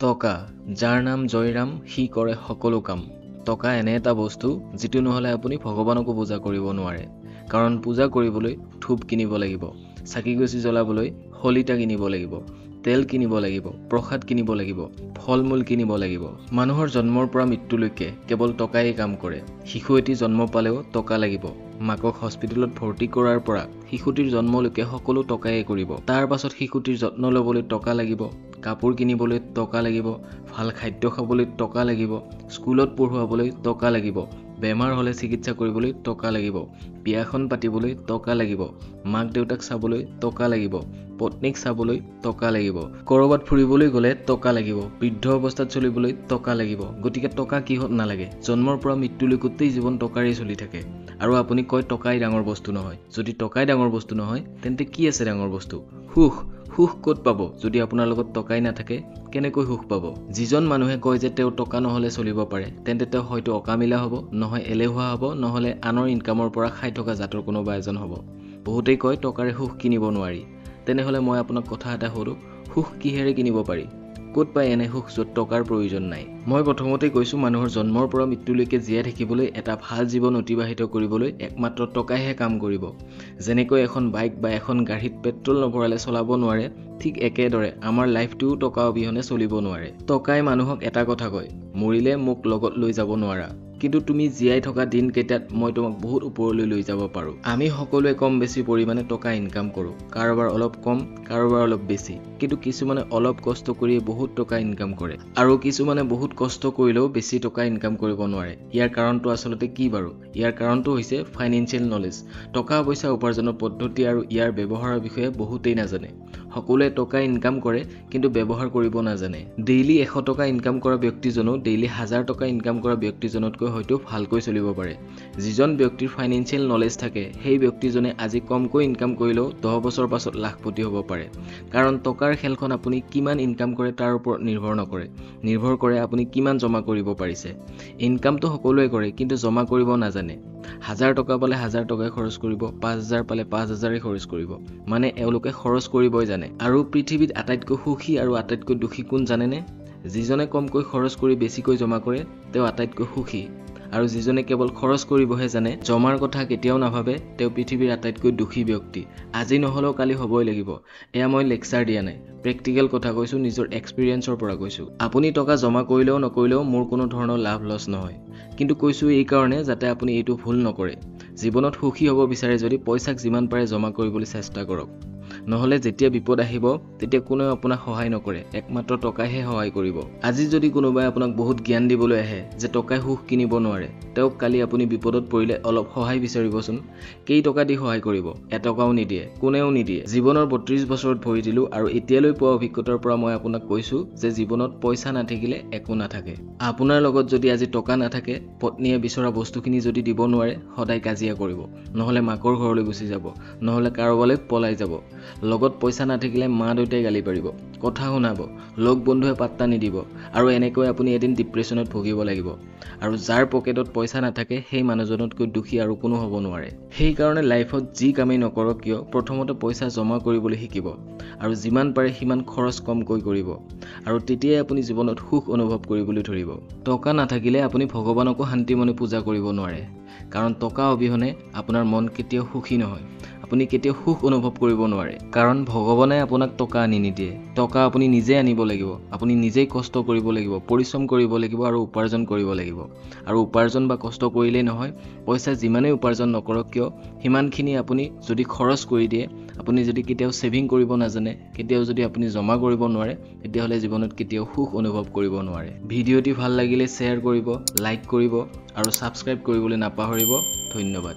টকা যাৰ নাম জয়ৰাম সি কৰে সকলো কাম। টকা এনে এটা বস্তু যিটো নহলে আপুনি ভগৱানকো পূজা কৰিব নোৱাৰে। কাৰণ পূজা কৰিবলৈ ধূপ কিনিব লাগিব, চাকিগছি জ্বলাবলৈ হলিতা কিনিব লাগিব, তেল কিনিব লাগিব, প্ৰসাদ কিনিব লাগিব, ফল-মূল কিনিব লাগিব। মানুহৰ জন্মৰ পৰা মৃত্যুলৈকে কেৱল টকাই কাম কৰে। শিশু এটি জন্ম পালেও টকা লাগিব। মাকক হস্পিটেলত ভৰ্তি কৰাৰ পৰা শিশুটিৰ জন্মলৈকে সকলো টকাই কৰিব। তাৰ পাছত শিশুটিৰ যত্ন ল'বলৈ টকা লাগিব, কাপোৰ কিনিবলৈ টকা লাগিব, ভাল খাদ্য খাবলৈ টকা লাগিব, স্কুলত পঢ়ুৱাবলৈ টকা লাগিব, বেমাৰ হ'লে চিকিৎসা কৰিবলৈ টকা লাগিব, বিয়াখন পাতিবলৈ টকা লাগিব, মাক দেউতাক চাবলৈ টকা লাগিব, পত্নীক চাবলৈ টকা লাগিব, কৰবাত ফুৰিবলৈ গ'লে টকা লাগিব, বৃদ্ধ অৱস্থাত চলিবলৈ টকা লাগিব। গতিকে টকা কিহত নালাগে? জন্মৰ পৰা মৃত্যুলৈ গোটেই জীৱন টকাৰেই চলি থাকে। আৰু আপুনি কয় টকাই ডাঙৰ বস্তু নহয়। যদি টকাই ডাঙৰ বস্তু নহয় তেন্তে কি আছে ডাঙৰ বস্তু? সুখ ক'ত পাব? যদি আপোনাৰ লগত টকাই নাথাকে কেনেকৈ সুখ পাব? যিজন মানুহে কয় যে তেওঁ টকা নহলে চলিব পাৰে তেন্তে তেওঁ হয়তো অকামিলা হ'ব, নহয় এলেহুৱা হ'ব, নহলে আনৰ ইনকামৰ পৰা খাই থকা জাতৰ কোনোবা এজন হ'ব। বহুতেই কয় টকাৰে সুখ কিনিব নোৱাৰি। তেনেহলে মই আপোনাক কথা এটা সুধো, সুখ কিহেৰে কিনিব পাৰি? ক'ত পায় এনে সুখ য'ত টকাৰ প্ৰয়োজন নাই? মই প্ৰথমতে কৈছো মানুহৰ জন্মৰ পৰা মৃত্যুলৈকে জীয়াই থাকিবলৈ, এটা ভাল জীৱন অতিবাহিত কৰিবলৈ একমাত্ৰ টকাইহে কাম কৰিব। যেনেকৈ এখন বাইক বা এখন গাড়ীত পেট্ৰল নভৰালে চলাব নোৱাৰে, ঠিক একেদৰে আমাৰ লাইফটোও টকা অবিহনে চলিব নোৱাৰে। টকাই মানুহক এটা কথা কয়, মৰিলে মোক লগত লৈ যাব নোৱাৰা, কিন্তু তুমি জীয়াই থকা দিনকেইটাত মই তোমাক বহুত ওপৰলৈ লৈ যাব পাৰো। আমি সকলোৱে কম বেছি পৰিমাণে টকা ইনকাম কৰো, কাৰোবাৰ অলপ কম, কাৰোবাৰ অলপ বেছি, কিন্তু কিছুমানে অলপ কষ্ট কৰিয়ে বহুত টকা ইনকাম কৰে আৰু কিছুমানে বহুত কষ্ট কৰিলেও বেছি টকা ইনকাম কৰিব নোৱাৰে। ইয়াৰ কাৰণটো আচলতে কি বাৰু? ইয়াৰ কাৰণটো হৈছে ফাইনেন্সিয়েল নলেজ। টকা পইচা উপাৰ্জনৰ পদ্ধতি আৰু ইয়াৰ ব্যৱহাৰৰ বিষয়ে বহুতেই নাজানে। সকলোৱে টকা ইনকাম কৰে কিন্তু ব্যৱহাৰ কৰিব নাজানে। ডেইলি 100 টকা ইনকাম কৰা ব্যক্তিজনো ডেইলি 1000 টকা ইনকাম কৰা ব্যক্তিজনতকৈ হয়তো ভালকৈ চলিব পাৰে। যিজন ব্যক্তিৰ ফাইনেন্সিয়েল নলেজ থাকে সেই ব্যক্তিজনে আজি কমকৈ ইনকাম কৰিলেও 10 বছৰ পাছত লাখপতি হ'ব পাৰে। কাৰণ টকাৰ খেলখন আপুনি কিমান ইনকাম কৰে তাৰ ওপৰত নিৰ্ভৰ নকৰে, নিৰ্ভৰ কৰে আপুনি কিমান জমা কৰিব পাৰিছে। ইনকামটো সকলোৱে কৰে কিন্তু জমা কৰিব নাজানে। 1000 টকা পালে 1000 টকাই খৰচ কৰিব, 5000 পালে 5000 খৰচ কৰিব। মানে এওঁলোকে খৰচ কৰিবই জানে। আৰু পৃথিৱীত আটাইতকৈ সুখী আৰু আটাইতকৈ দুখী কোন জানেনে? যিজনে কমকৈ খৰচ কৰি বেছিকৈ জমা কৰে তেওঁ আটাইতকৈ সুখী। আৰু যিজনে কেৱল খৰচ কৰিবহে জানে, জমাৰ কথা কেতিয়াও নাভাবে, তেওঁ পৃথিৱীৰ আটাইতকৈ দুখী ব্যক্তি। আজি নহলেও কালি হ'বই লাগিব। এয়া মই লেকচাৰ দিয়া নাই, প্ৰেক্টিকেল কথা কৈছো, নিজৰ এক্সপিৰিয়েঞ্চৰ পৰা কৈছো। আপুনি টকা জমা কৰিলেও নকৰিলেও মোৰ কোনো ধৰণৰ লাভ লছ নহয়, কিন্তু কৈছো এই কাৰণে যাতে আপুনি এইটো ভুল নকৰে। জীৱনত সুখী হ'ব বিচাৰে যদি পইচাক যিমান পাৰে জমা কৰিবলৈ চেষ্টা কৰক। নহলে যেতিয়া বিপদ আহিব তেতিয়া কোনেও আপোনাক সহায় নকৰে, একমাত্ৰ টকাইহে সহায় কৰিব। আজি যদি কোনোবাই আপোনাক বহুত জ্ঞান দিবলৈ আহে যে টকাই সুখ কিনিব নোৱাৰে, তেওঁক কালি আপুনি বিপদত পৰিলে অলপ সহায় বিচাৰিবচোন। কেই টকা দি সহায় কৰিব? এটকাও নিদিয়ে, কোনেও নিদিয়ে। জীৱনৰ 32 বছৰত ভৰি দিলো আৰু এতিয়ালৈ পোৱা অভিজ্ঞতাৰ পৰা মই আপোনাক কৈছো যে জীৱনত পইচা নাথাকিলে একো নাথাকে। আপোনাৰ লগত যদি আজি টকা নাথাকে, পত্নীয়ে বিচৰা বস্তুখিনি যদি দিব নোৱাৰে, সদায় কাজিয়া কৰিব, নহলে মাকৰ ঘৰলৈ গুচি যাব, নহলে কাৰোবালৈ পলাই যাব। লগত পইচা নাথাকিলে মা দেউতাই গালি পাৰিব, কথা শুনাব, লগ বন্ধুৱে পাত্তা নিদিব আৰু এনেকৈ আপুনি এদিন ডিপ্ৰেছনত ভুগিব লাগিব। আৰু যাৰ পকেটত পইচা নাথাকে সেই মানুহজনতকৈ দুখী আৰু কোনো হ'ব নোৱাৰে। সেইকাৰণে লাইফত যি কামেই নকৰক কিয় প্ৰথমতে পইচা জমা কৰিবলৈ শিকিব আৰু যিমান পাৰে সিমান খৰচ কমকৈ কৰিব, আৰু তেতিয়াই আপুনি জীৱনত সুখ অনুভৱ কৰিবলৈ ধৰিব। টকা নাথাকিলে আপুনি ভগৱানকো শান্তি মনে পূজা কৰিব নোৱাৰে। কাৰণ টকা অবিহনে আপোনাৰ মন কেতিয়াও সুখী নহয়, আপুনি কেতিয়াও সুখ অনুভৱ কৰিব নোৱাৰে। কাৰণ ভগৱানে আপোনাক টকা আনি নিদিয়ে, টকা আপুনি নিজে আনিব লাগিব। আপুনি নিজেই কষ্ট কৰিব লাগিব, পৰিশ্ৰম কৰিব লাগিব আৰু উপাৰ্জন কৰিব লাগিব। আৰু উপাৰ্জন বা কষ্ট কৰিলেই নহয়, পইচা যিমানেই উপাৰ্জন নকৰক কিয় সিমানখিনি আপুনি যদি খৰচ কৰি দিয়ে, আপুনি যদি কেতিয়াও ছেভিং কৰিব নাজানে, কেতিয়াও যদি আপুনি জমা কৰিব নোৱাৰে, তেতিয়াহ'লে জীৱনত কেতিয়াও সুখ অনুভৱ কৰিব নোৱাৰে। ভিডিঅ'টি ভাল লাগিলে শ্বেয়াৰ কৰিব, লাইক কৰিব আৰু ছাবস্ক্ৰাইব কৰিবলৈ নাপাহৰিব। ধন্যবাদ।